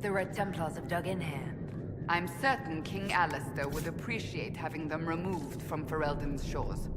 The Red Templars have dug in here. I'm certain King Alistair would appreciate having them removed from Ferelden's shores.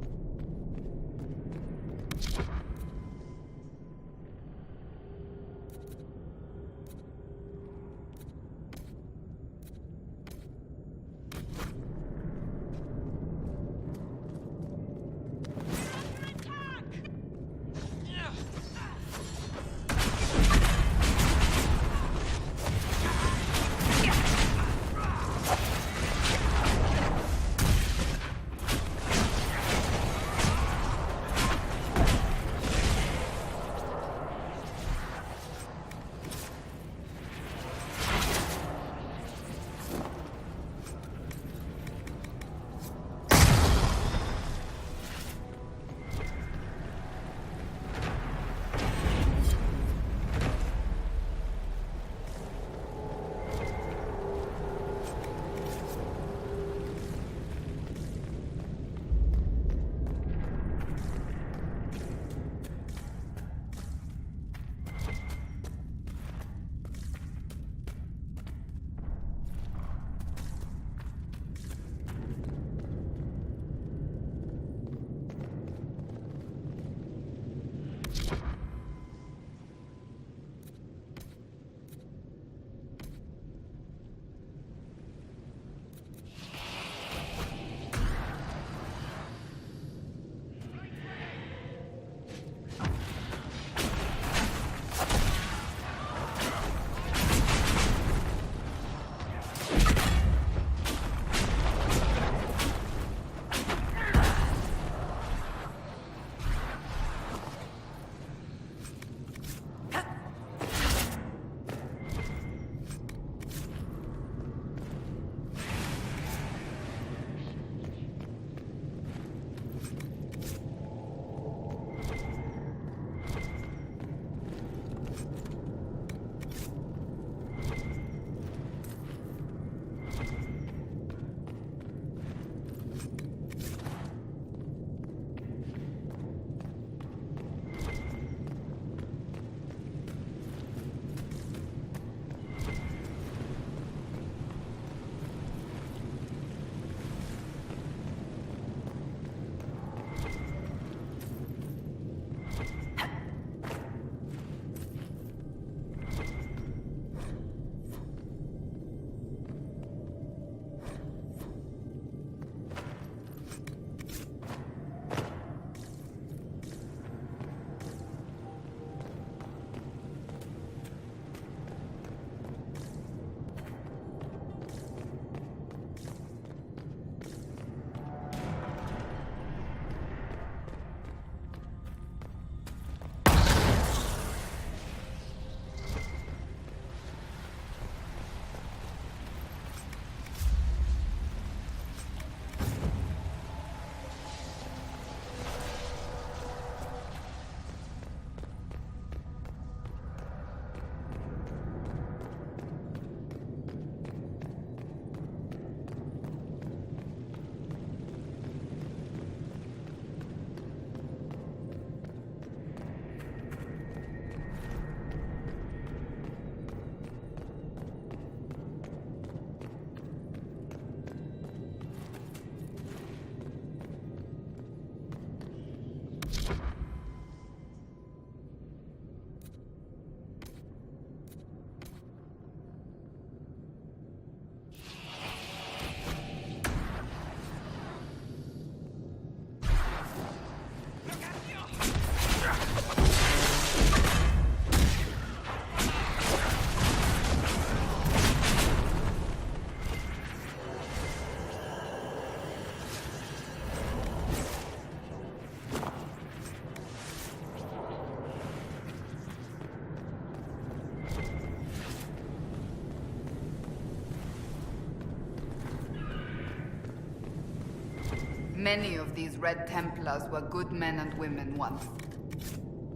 Many of these Red Templars were good men and women once.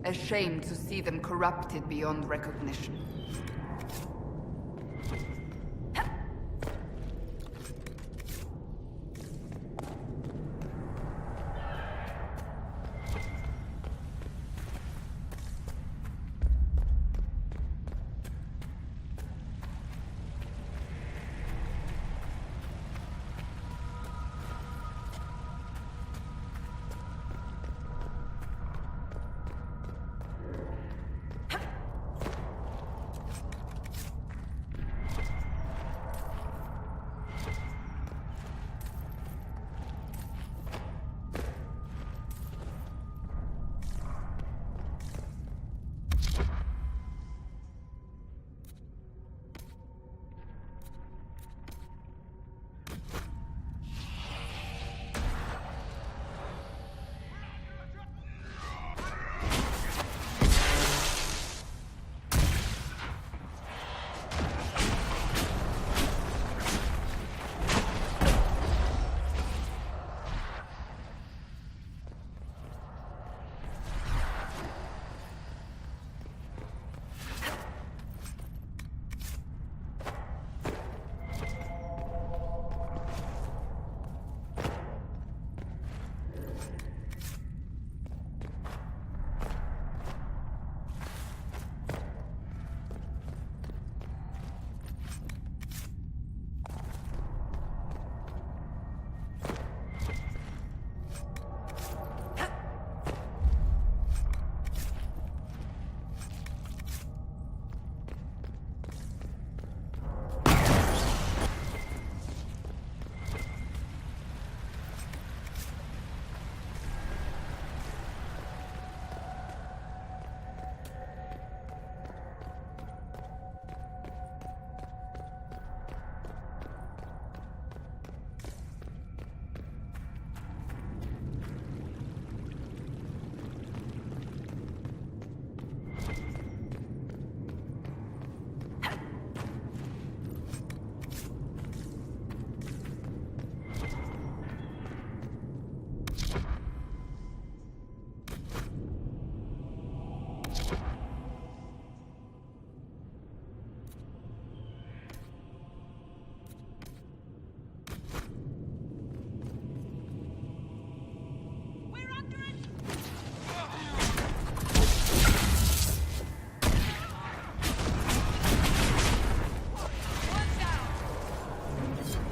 A shame to see them corrupted beyond recognition.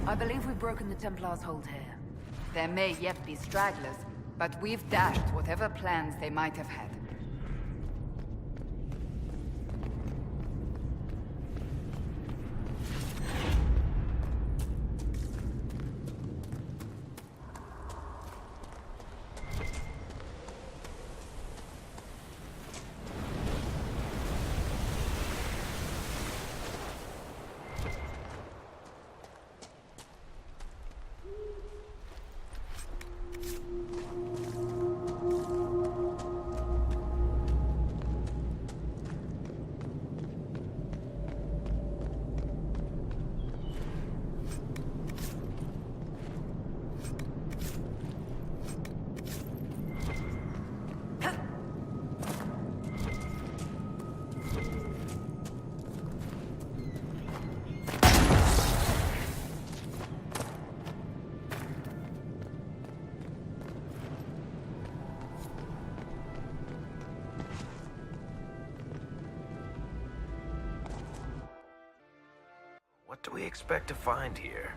I believe we've broken the Templars' hold here. There may yet be stragglers, but we've dashed whatever plans they might have had. What do we expect to find here?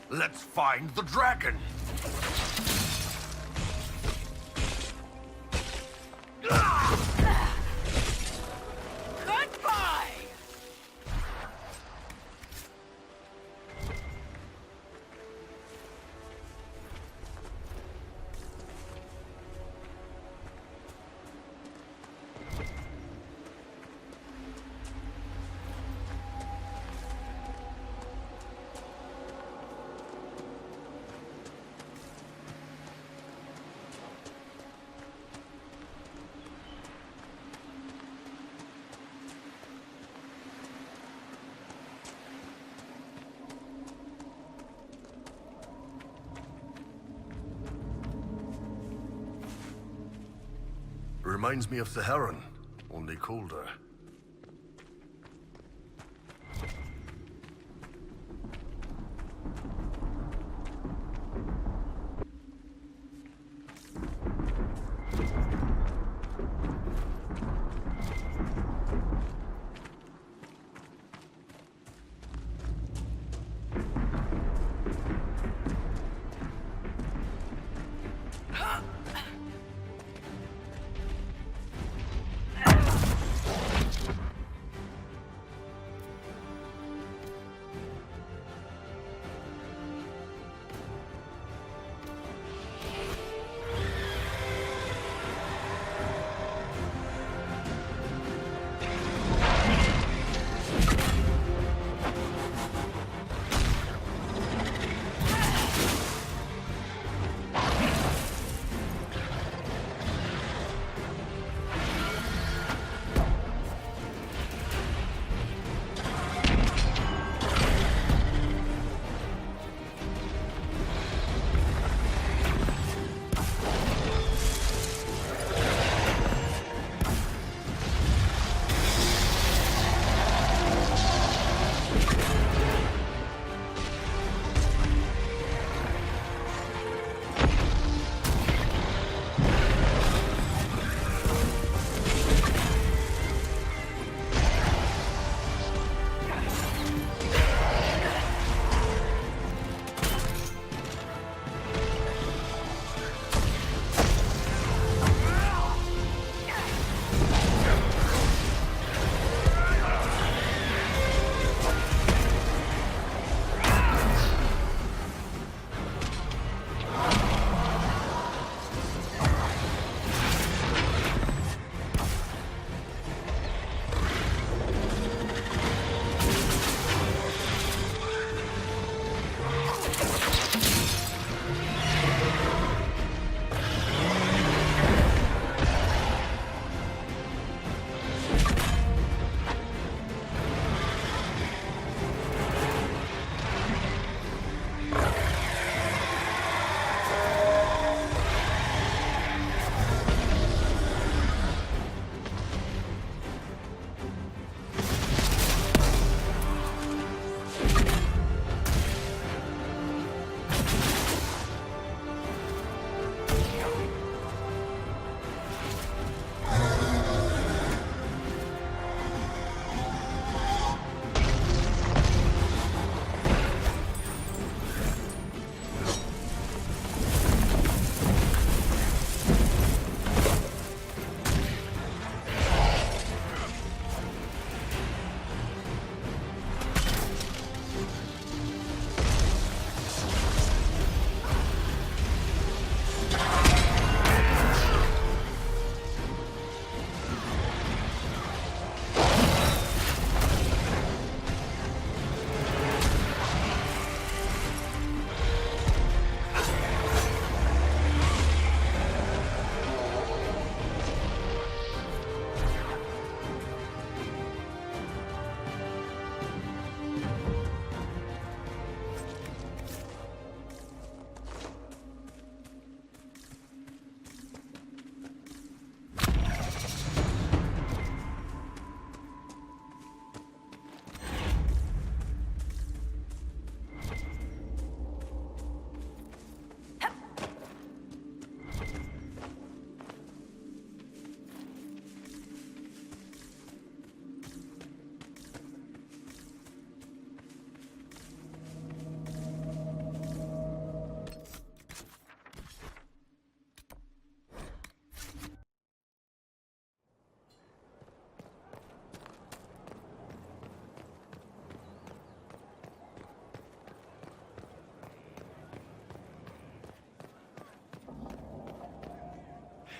Let's find the dragon! Goodbye! Reminds me of the heron, only colder.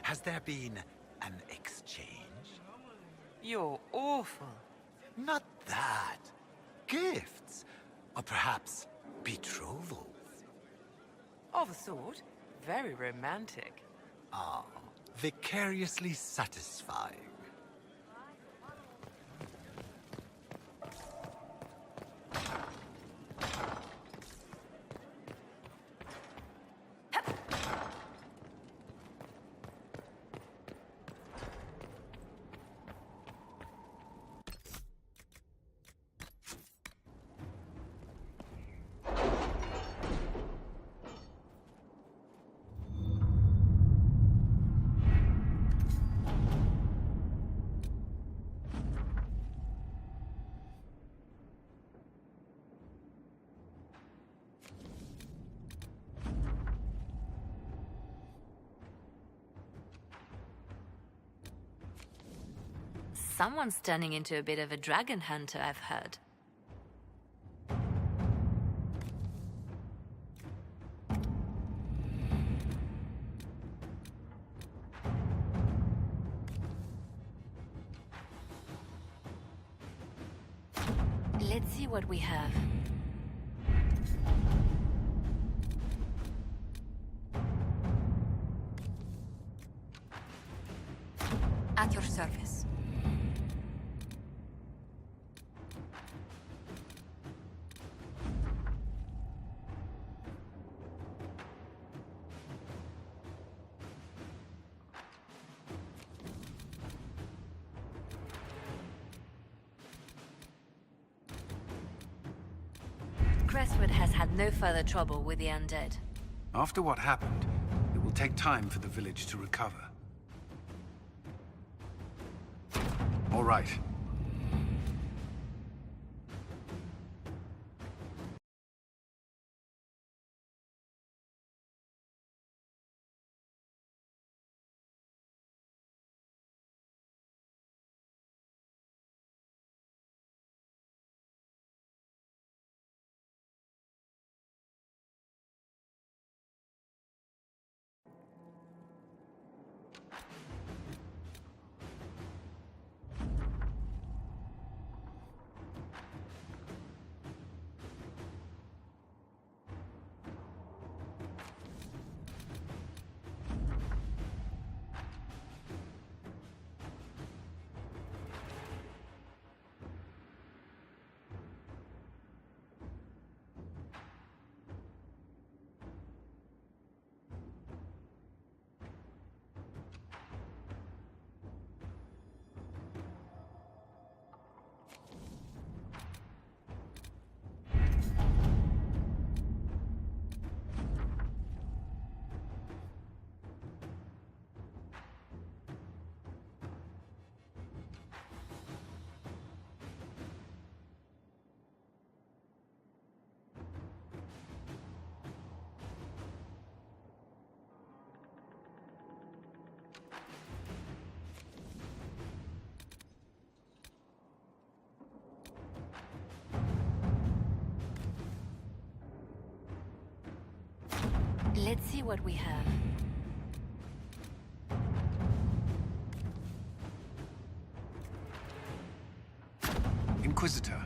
Has there been an exchange? You're awful. Not that. Gifts. Or perhaps betrothals. Of a sort. Very romantic. Ah, vicariously satisfying. Someone's turning into a bit of a dragon hunter, I've heard. Let's see what we have. At your service. Crestwood has had no further trouble with the undead. After what happened, it will take time for the village to recover. All right. Let's see what we have. Inquisitor.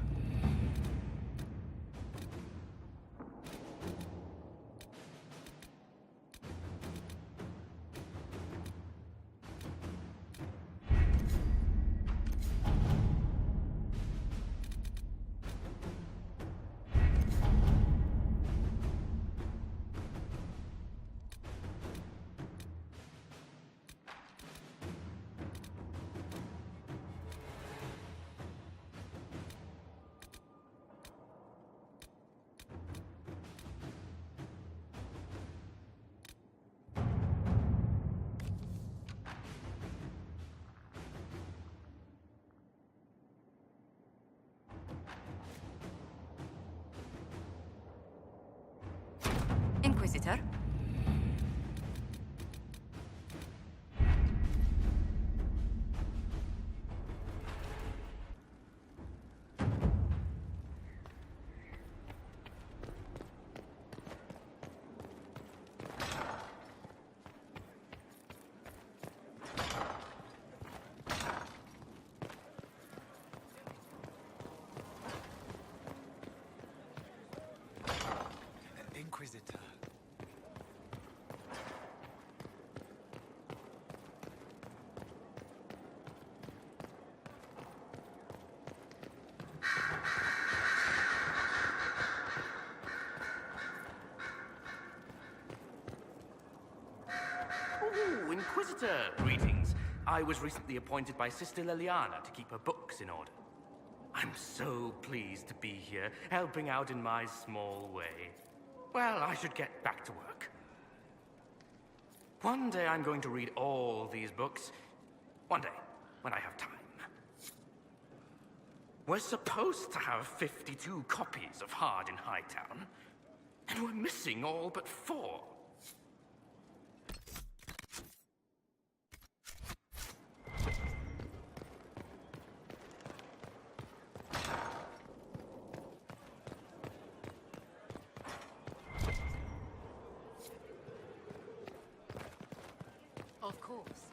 Inquisitor, greetings. I was recently appointed by Sister Liliana to keep her books in order. I'm so pleased to be here, helping out in my small way. Well, I should get back to work. One day I'm going to read all these books. One day, when I have time. We're supposed to have 52 copies of Hard in Hightown, and we're missing all but 4. Of course.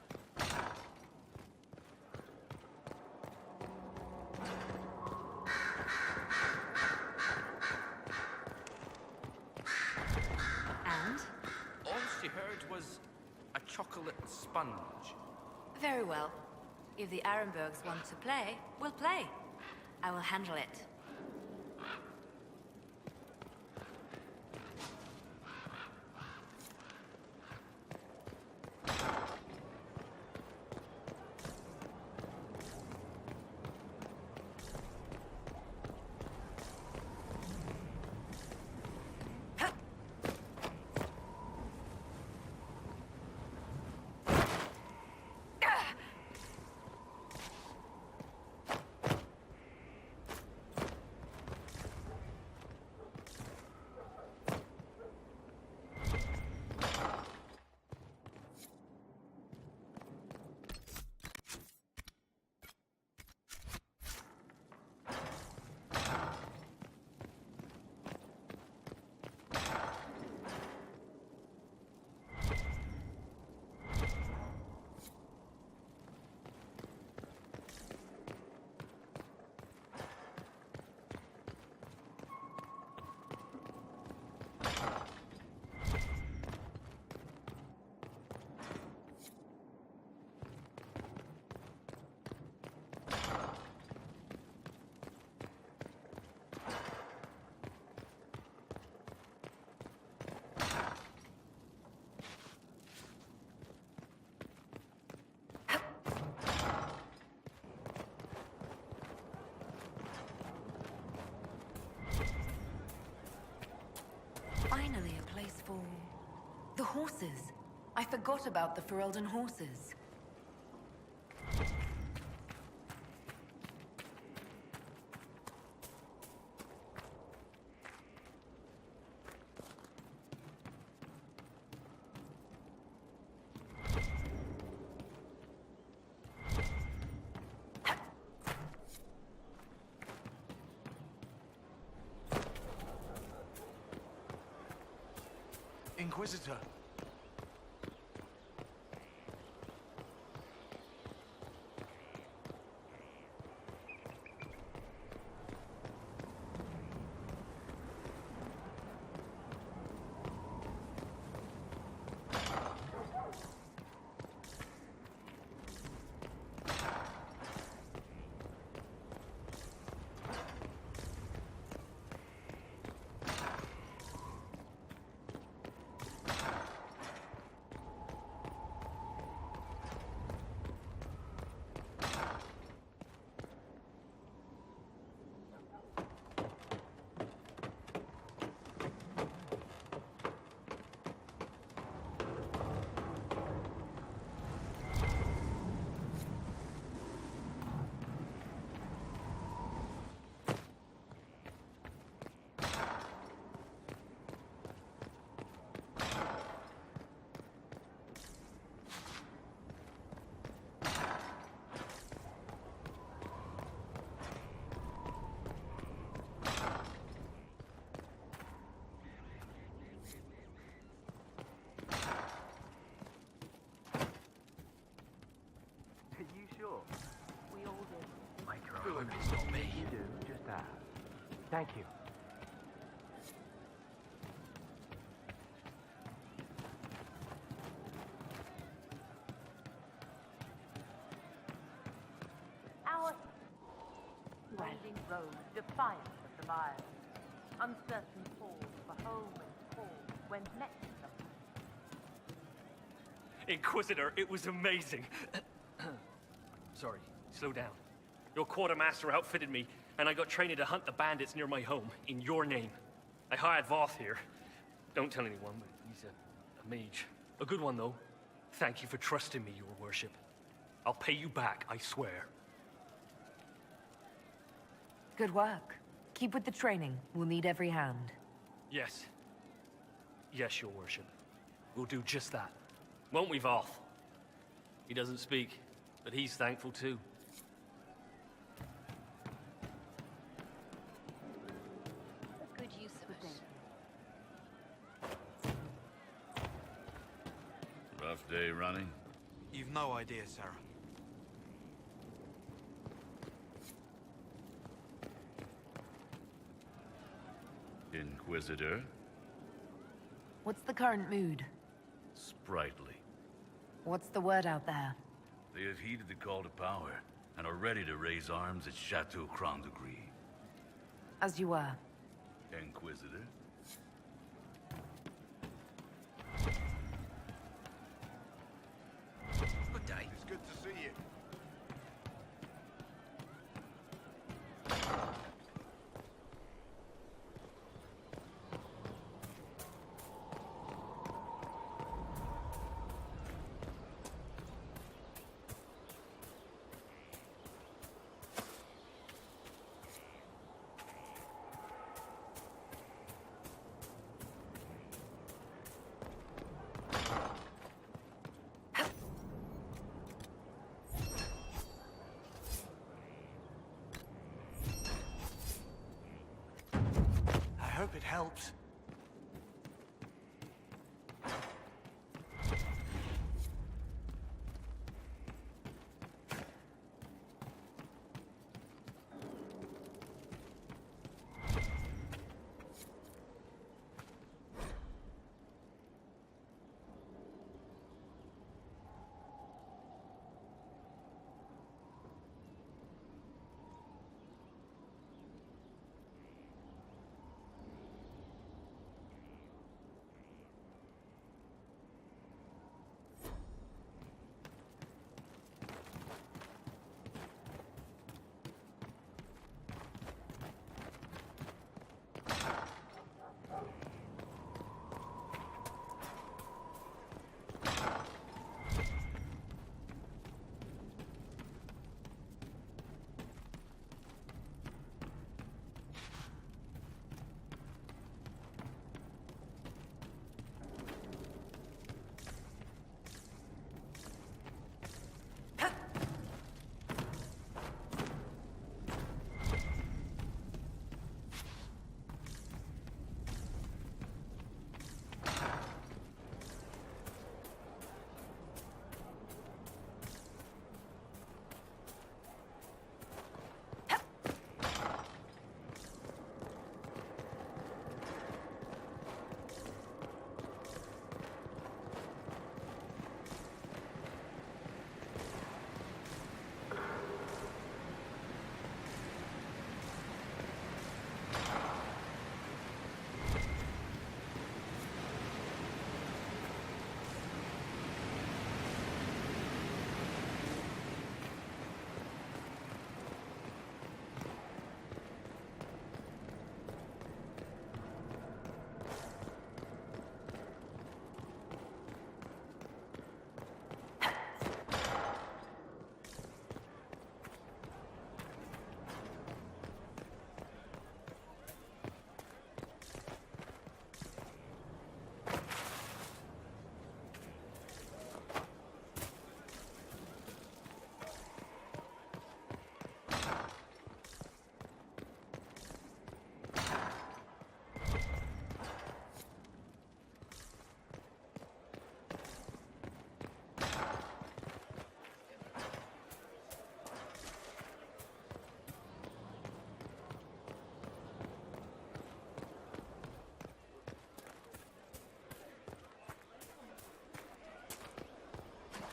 And? All she heard was a chocolate sponge. Very well. If the Arenbergs want to play, we'll play. I will handle it. Finally, a place for the horses. I forgot about the Ferelden horses. Inquisitor. It's not me. You do, just that. Thank you. Our winding road, defiant of the mire, uncertain falls for home and fall when met with them. Inquisitor, it was amazing. Sorry, slow down. Your quartermaster outfitted me, and I got training to hunt the bandits near my home, in your name. I hired Voth here. Don't tell anyone, but he's a mage. A good one, though. Thank you for trusting me, your worship. I'll pay you back, I swear. Good work. Keep with the training. We'll need every hand. Yes. Yes, your worship. We'll do just that. Won't we, Voth? He doesn't speak, but he's thankful too. A good use of it. Rough day running? You've no idea, Sarah. Inquisitor? What's the current mood? Sprightly. What's the word out there? They have heeded the call to power, and are ready to raise arms at Chateau Crown de Gris. As you were. Inquisitor? Good day. It's good to see you. I hope it helps.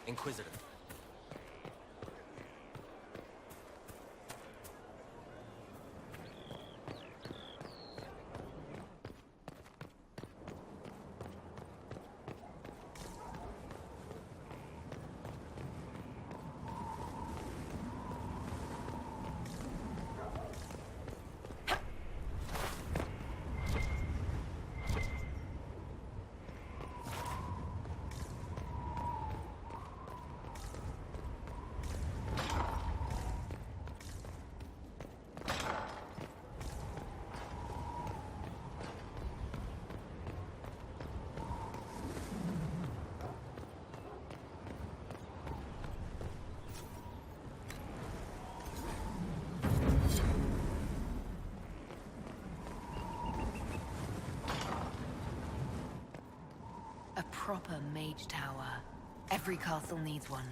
Inquisitor. proper mage tower. Every castle needs one.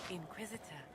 Inquisitor.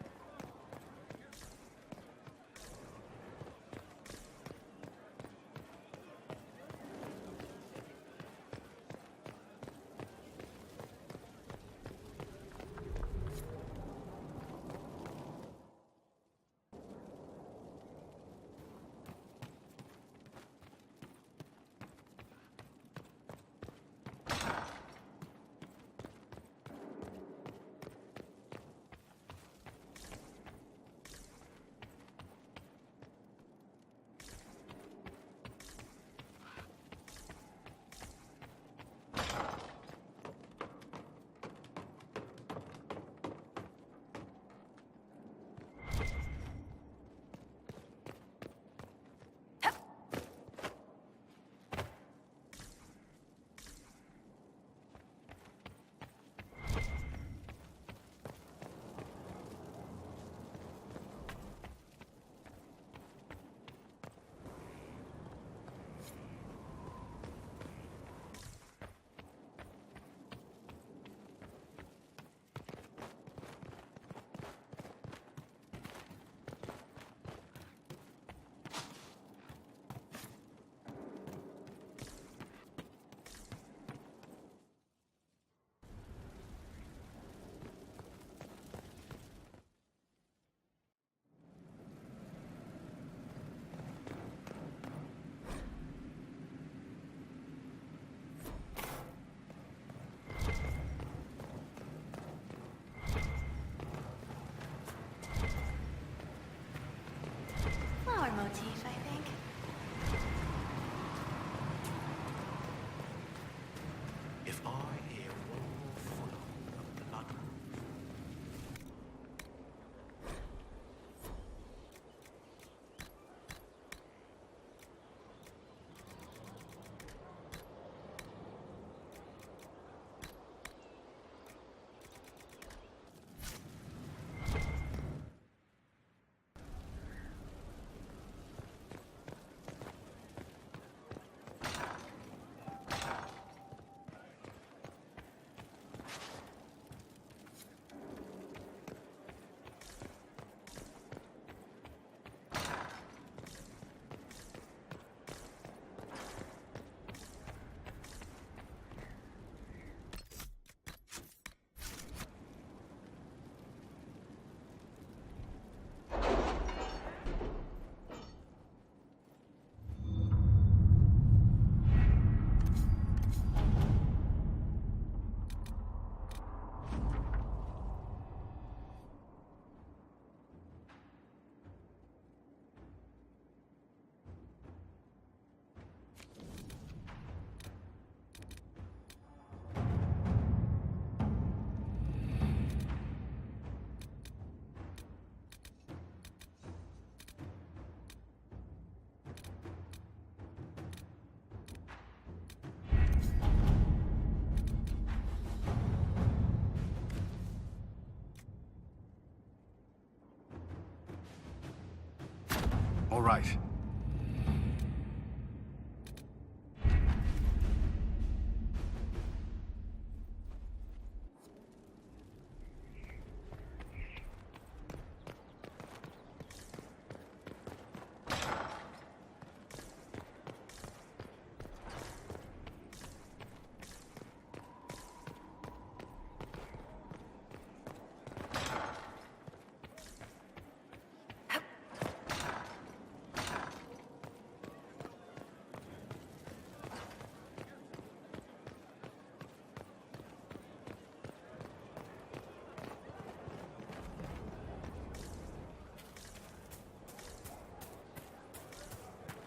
All right.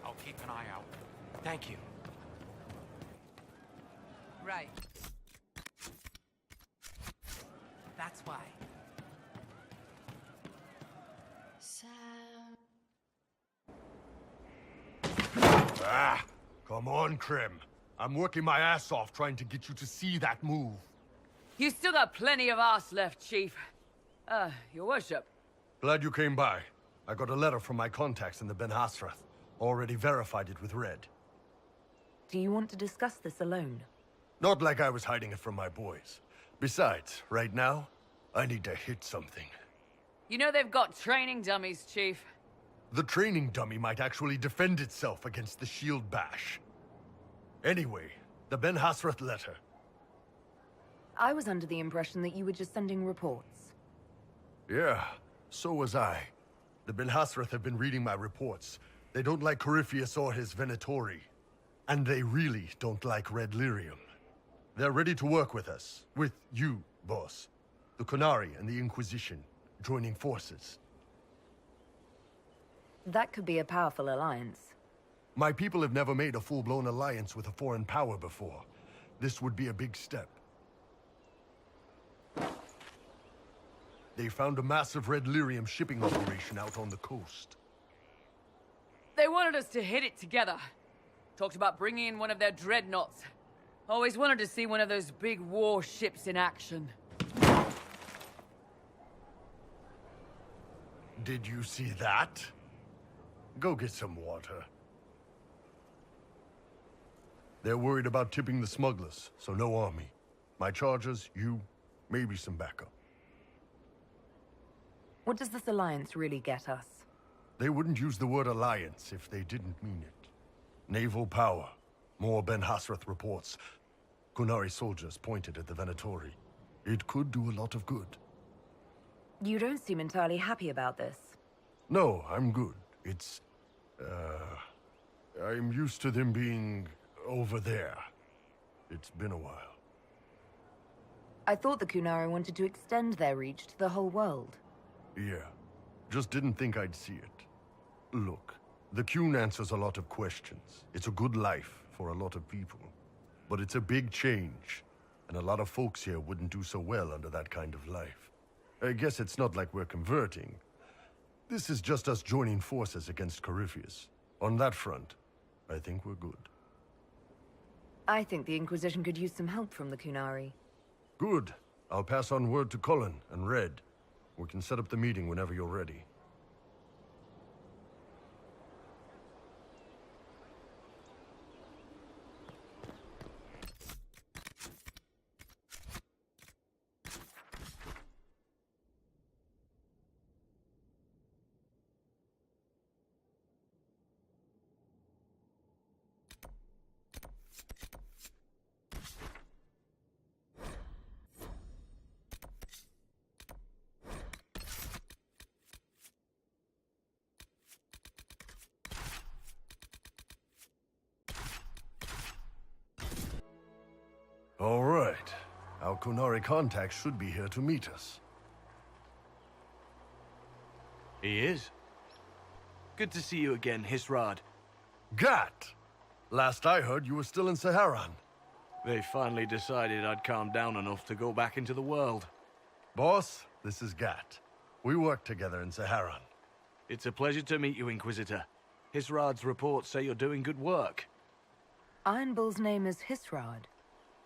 I'll keep an eye out. Thank you. Right. That's why. Ah! Come on, Krim. I'm working my ass off trying to get you to see that move. You still got plenty of arse left, Chief. Your worship. Glad you came by. I got a letter from my contacts in the Ben Hasrath. Already verified it with Red. Do you want to discuss this alone? Not like I was hiding it from my boys. Besides, right now, I need to hit something. You know they've got training dummies, Chief. The training dummy might actually defend itself against the shield bash. Anyway, the Ben Hasrath letter. I was under the impression that you were just sending reports. Yeah, so was I. The Ben Hasrath have been reading my reports. They don't like Corypheus or his Venatori. And they really don't like Red Lyrium. They're ready to work with us. With you, boss. The Qunari and the Inquisition, joining forces. That could be a powerful alliance. My people have never made a full-blown alliance with a foreign power before. This would be a big step. They found a massive Red Lyrium shipping operation out on the coast. They wanted us to hit it together. Talked about bringing in one of their dreadnoughts. Always wanted to see one of those big warships in action. Did you see that? Go get some water. They're worried about tipping the smugglers, so no army. My chargers, you, maybe some backup. What does this alliance really get us? They wouldn't use the word alliance if they didn't mean it. Naval power. More Ben Hasrath reports. Qunari soldiers pointed at the Venatori. It could do a lot of good. You don't seem entirely happy about this. No, I'm good. It's... I'm used to them being over there. It's been a while. I thought the Qunari wanted to extend their reach to the whole world. Yeah. Just didn't think I'd see it. Look, the Qun answers a lot of questions. It's a good life for a lot of people. But it's a big change, and a lot of folks here wouldn't do so well under that kind of life. I guess it's not like we're converting. This is just us joining forces against Corypheus. On that front, I think we're good. I think the Inquisition could use some help from the Qunari. Good. I'll pass on word to Cullen and Red. We can set up the meeting whenever you're ready. All right. Our Qunari contact should be here to meet us. He is. Good to see you again, Hisrad. Gat! Last I heard, you were still in Saharan. They finally decided I'd calmed down enough to go back into the world. Boss, this is Gat. We work together in Saharan. It's a pleasure to meet you, Inquisitor. Hisrad's reports say you're doing good work. Iron Bull's name is Hisrad.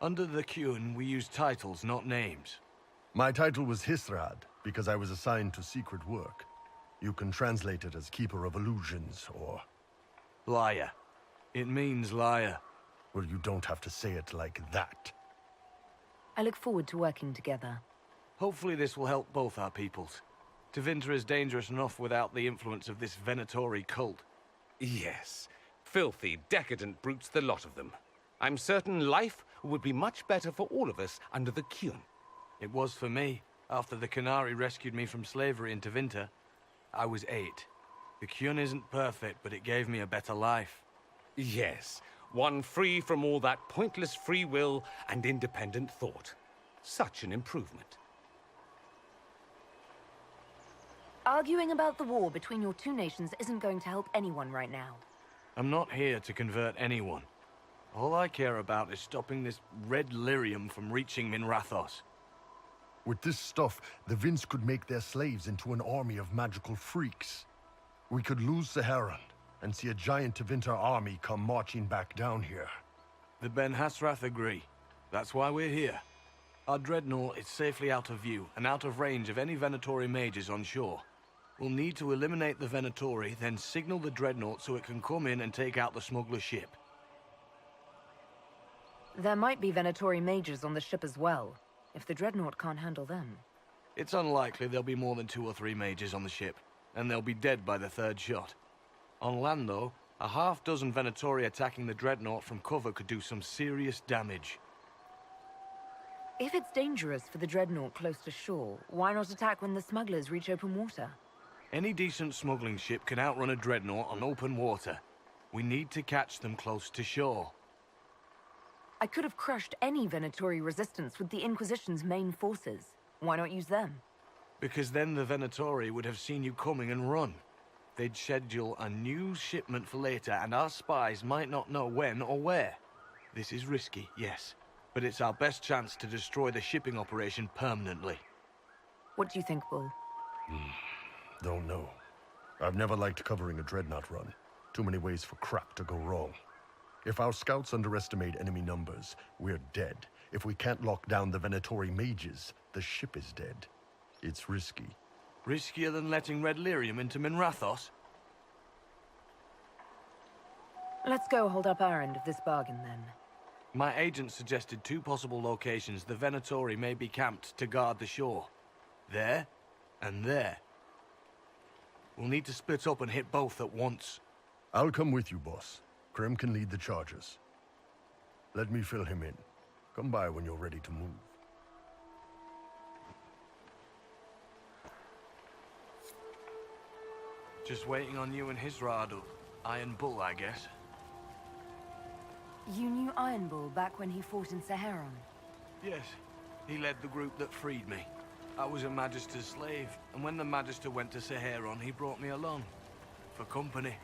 Under the Qun, we use titles, not names. My title was Hisrad, because I was assigned to secret work. You can translate it as Keeper of Illusions, or... Liar. It means liar. Well, you don't have to say it like that. I look forward to working together. Hopefully this will help both our peoples. Tevinter is dangerous enough without the influence of this Venatori cult. Yes. Filthy, decadent brutes, the lot of them. I'm certain life would be much better for all of us under the Kyun. It was for me, after the Qunari rescued me from slavery in Tevinter. I was 8. The Kyun isn't perfect, but it gave me a better life. Yes, one free from all that pointless free will and independent thought. Such an improvement. Arguing about the war between your two nations isn't going to help anyone right now. I'm not here to convert anyone. All I care about is stopping this red lyrium from reaching Minrathos. With this stuff, the Vince could make their slaves into an army of magical freaks. We could lose Saharan and see a giant Tevinter army come marching back down here. The Ben Hasrath agree. That's why we're here. Our dreadnought is safely out of view and out of range of any Venatori mages on shore. We'll need to eliminate the Venatori, then signal the dreadnought so it can come in and take out the smuggler ship. There might be Venatori mages on the ship as well, if the dreadnought can't handle them. It's unlikely there'll be more than 2 or 3 mages on the ship, and they'll be dead by the 3rd shot. On land, though, a half-dozen Venatori attacking the dreadnought from cover could do some serious damage. If it's dangerous for the dreadnought close to shore, why not attack when the smugglers reach open water? Any decent smuggling ship can outrun a dreadnought on open water. We need to catch them close to shore. I could have crushed any Venatori resistance with the Inquisition's main forces. Why not use them? Because then the Venatori would have seen you coming and run. They'd schedule a new shipment for later, and our spies might not know when or where. This is risky, yes, but it's our best chance to destroy the shipping operation permanently. What do you think, Bull? Don't know. I've never liked covering a dreadnought run. Too many ways for crap to go wrong. If our scouts underestimate enemy numbers, we're dead. If we can't lock down the Venatori mages, the ship is dead. It's risky. Riskier than letting Red Lyrium into Minrathos? Let's go hold up our end of this bargain, then. My agent suggested 2 possible locations the Venatori may be camped to guard the shore. There, and there. We'll need to split up and hit both at once. I'll come with you, boss. Krem can lead the charges. Let me fill him in. Come by when you're ready to move. Just waiting on you and Hisrad, or Iron Bull, I guess. You knew Iron Bull back when he fought in Saharan? Yes. He led the group that freed me. I was a Magister's slave, and when the Magister went to Saharan, he brought me along. For company.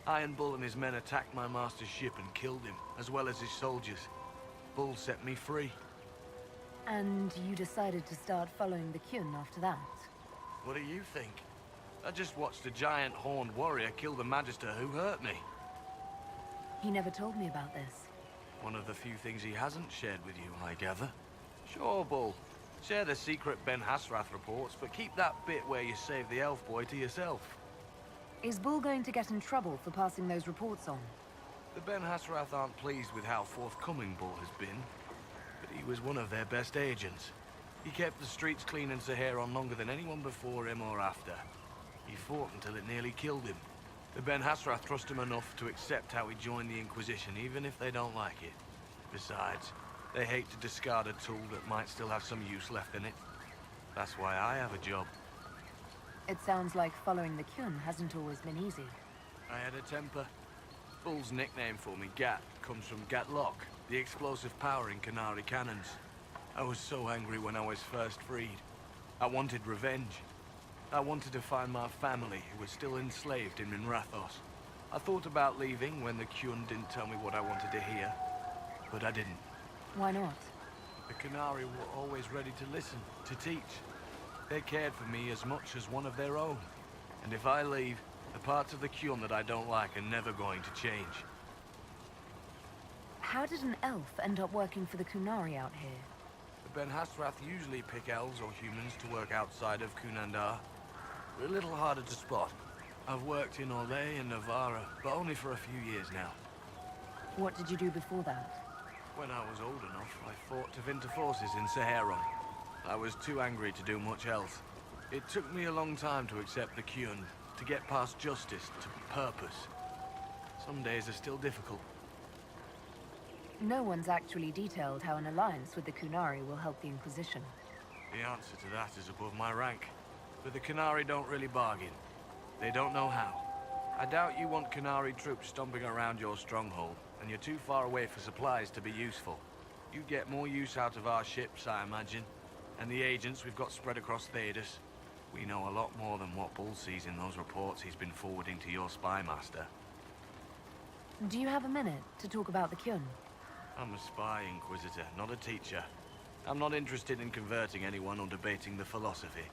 Iron Bull and his men attacked my master's ship and killed him, as well as his soldiers. Bull set me free. And you decided to start following the Kyun after that? What do you think? I just watched a giant horned warrior kill the Magister who hurt me. He never told me about this. One of the few things he hasn't shared with you, I gather. Sure, Bull. Share the secret Ben Hasrath reports, but keep that bit where you save the elf boy to yourself. Is Bull going to get in trouble for passing those reports on? The Ben Hasrath aren't pleased with how forthcoming Bull has been, but he was one of their best agents. He kept the streets clean in Saharan longer than anyone before him or after. He fought until it nearly killed him. The Ben Hasrath trust him enough to accept how he joined the Inquisition, even if they don't like it. Besides, they hate to discard a tool that might still have some use left in it. That's why I have a job. It sounds like following the Kyun hasn't always been easy. I had a temper. Bull's nickname for me, Gat, comes from Gatlock, the explosive power in Qunari cannons. I was so angry when I was first freed. I wanted revenge. I wanted to find my family, who was still enslaved in Minrathos. I thought about leaving when the Kyun didn't tell me what I wanted to hear, but I didn't. Why not? The Qunari were always ready to listen, to teach. They cared for me as much as one of their own. And if I leave, the parts of the Kyun that I don't like are never going to change. How did an elf end up working for the Qunari out here? The Ben Hasrath usually pick elves or humans to work outside of Kunandar. They're a little harder to spot. I've worked in Orlais and Navarra, but only for a few years now. What did you do before that? When I was old enough, I fought Tevinter forces in Saharon. I was too angry to do much else. It took me a long time to accept the Kyun, to get past justice to purpose. Some days are still difficult. No one's actually detailed how an alliance with the Kunari will help the Inquisition. The answer to that is above my rank. But the Kunari don't really bargain. They don't know how. I doubt you want Kunari troops stomping around your stronghold, and you're too far away for supplies to be useful. You get more use out of our ships, I imagine, and the agents we've got spread across Thedas. We know a lot more than what Bull sees in those reports he's been forwarding to your spy master. Do you have a minute to talk about the Kyun? I'm a spy, Inquisitor, not a teacher. I'm not interested in converting anyone or debating the philosophy.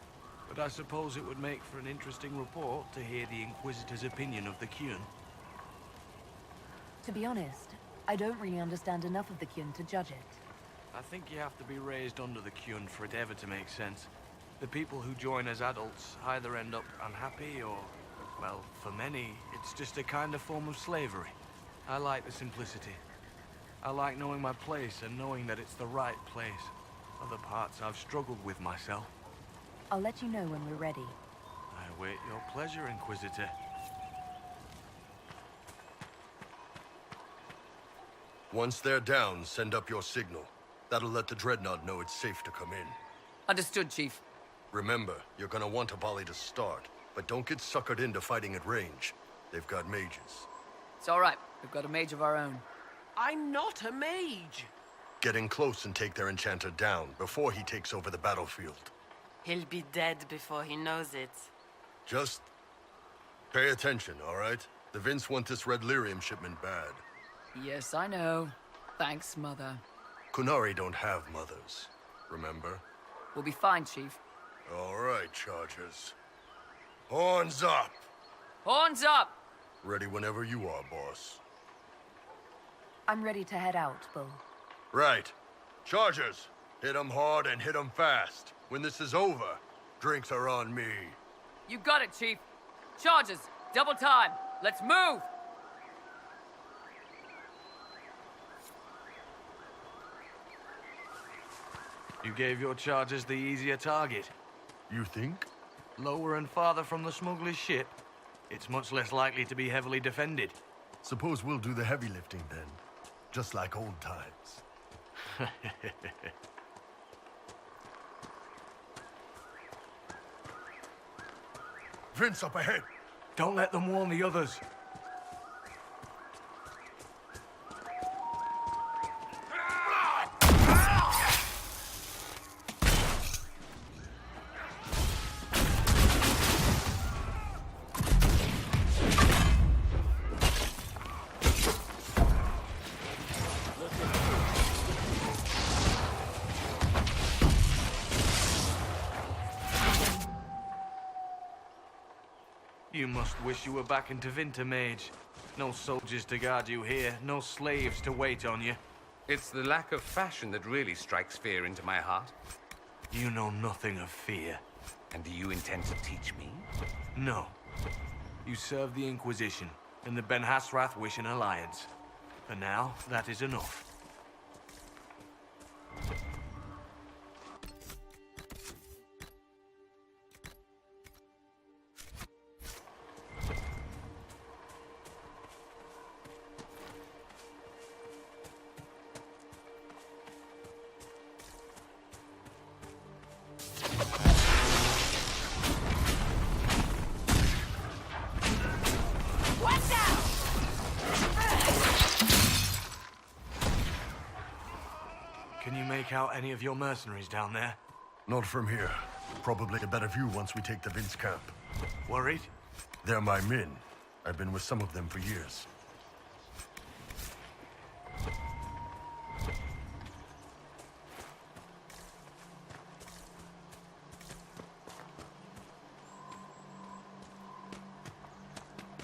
But I suppose it would make for an interesting report to hear the Inquisitor's opinion of the Kyun. To be honest, I don't really understand enough of the Kyun to judge it. I think you have to be raised under the Kyun for it ever to make sense. The people who join as adults either end up unhappy or, well, for many, it's just a kind of form of slavery. I like the simplicity. I like knowing my place and knowing that it's the right place. Other parts I've struggled with myself. I'll let you know when we're ready. I await your pleasure, Inquisitor. Once they're down, send up your signal. That'll let the Dreadnought know it's safe to come in. Understood, Chief. Remember, you're gonna want a volley to start, but don't get suckered into fighting at range. They've got mages. It's all right. We've got a mage of our own. I'm not a mage. Get in close and take their enchanter down before he takes over the battlefield. He'll be dead before he knows it. Just pay attention, all right? The Vince want this red lyrium shipment bad. Yes, I know. Thanks, Mother. Kunari don't have mothers, remember? We'll be fine, Chief. All right, Chargers. Horns up! Horns up! Ready whenever you are, boss. I'm ready to head out, Bull. Right. Chargers, hit 'em hard and hit 'em fast. When this is over, drinks are on me. You got it, Chief. Charges, double time. Let's move! You gave your chargers the easier target. You think? Lower and farther from the smuggler's ship, it's much less likely to be heavily defended. Suppose we'll do the heavy lifting then. Just like old times. Vince up ahead! Don't let them warn the others. You must wish you were back in Tevinter, Mage. No soldiers to guard you here, no slaves to wait on you. It's the lack of fashion that really strikes fear into my heart. You know nothing of fear. And do you intend to teach me? No. You serve the Inquisition, and the Ben Hasrath wish an alliance. For now, that is enough. Can you make out any of your mercenaries down there? Not from here. Probably a better view once we take the Vince camp. Worried? They're my men. I've been with some of them for years.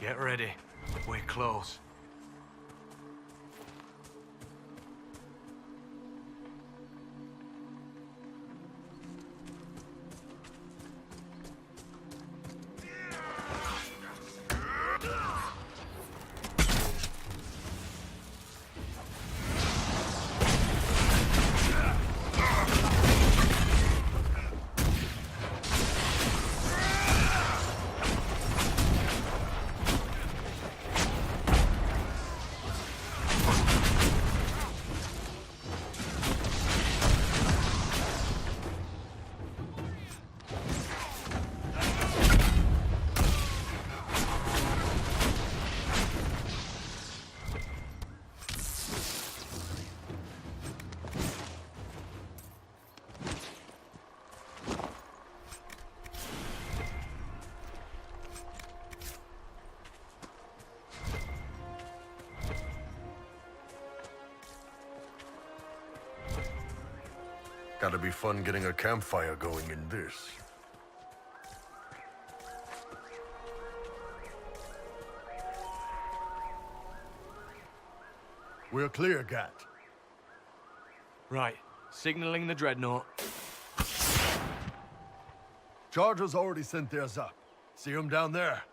Get ready. We're close. Gotta be fun getting a campfire going in this. We're clear, Gat. Right. Signaling the dreadnought. Chargers already sent theirs up. See them down there?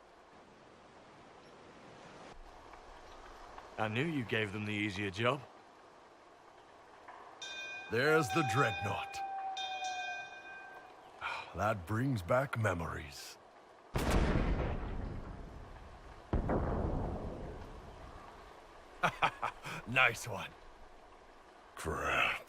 I knew you gave them the easier job. There's the dreadnought. That brings back memories. Nice one. Crap.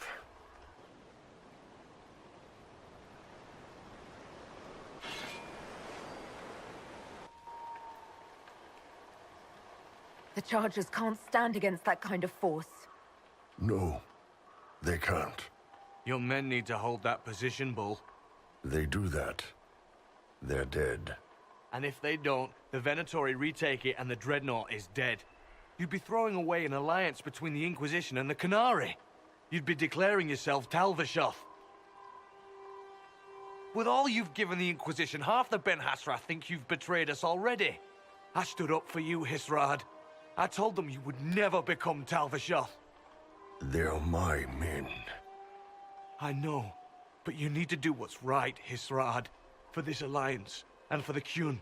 The Chargers can't stand against that kind of force. No, they can't. Your men need to hold that position, Bull. They do that. They're dead. And if they don't, the Venatori retake it and the dreadnought is dead. You'd be throwing away an alliance between the Inquisition and the Canary. You'd be declaring yourself Talvishoth. With all you've given the Inquisition, half the Ben Hassrath think you've betrayed us already. I stood up for you, Hisrad. I told them you would never become Talvishoth. They're my men. I know, but you need to do what's right, Hisrad. For this alliance, and for the Qun.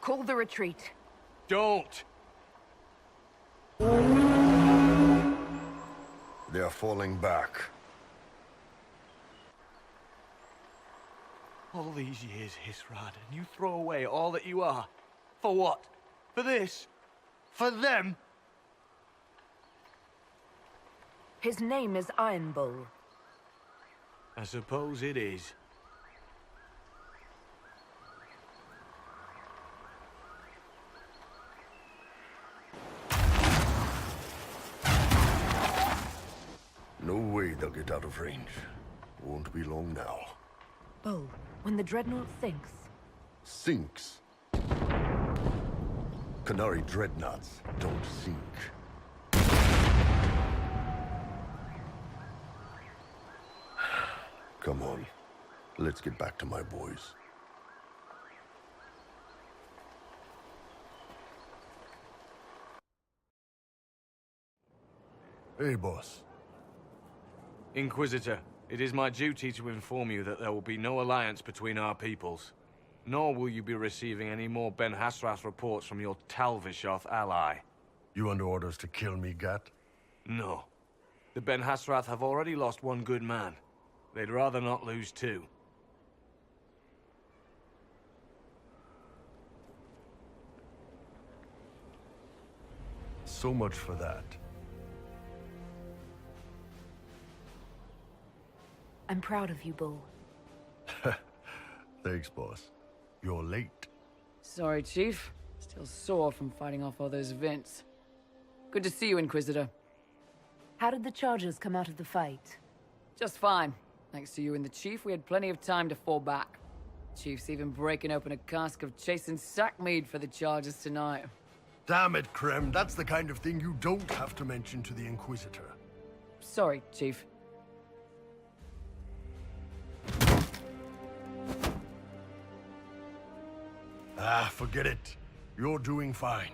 Call the retreat. Don't! They're falling back. All these years, Hisrad, and you throw away all that you are. For what? For this? For them? His name is Iron Bull. I suppose it is. No way they'll get out of range. Won't be long now. Bull, when the dreadnought sinks... Sinks? Canary dreadnoughts don't sink. Come on. Let's get back to my boys. Hey, boss. Inquisitor, it is my duty to inform you that there will be no alliance between our peoples. Nor will you be receiving any more Ben Hassrath reports from your Talvishoth ally. You under orders to kill me, Gat? No. The Ben Hassrath have already lost one good man. They'd rather not lose two. So much for that. I'm proud of you, Bull. Thanks, boss. You're late. Sorry, Chief. Still sore from fighting off all those vents. Good to see you, Inquisitor. How did the Chargers come out of the fight? Just fine. Thanks to you and the Chief, we had plenty of time to fall back. Chief's even breaking open a cask of chasing sackmead for the Chargers tonight. Damn it, Krem. That's the kind of thing you don't have to mention to the Inquisitor. Sorry, Chief. Ah, forget it. You're doing fine.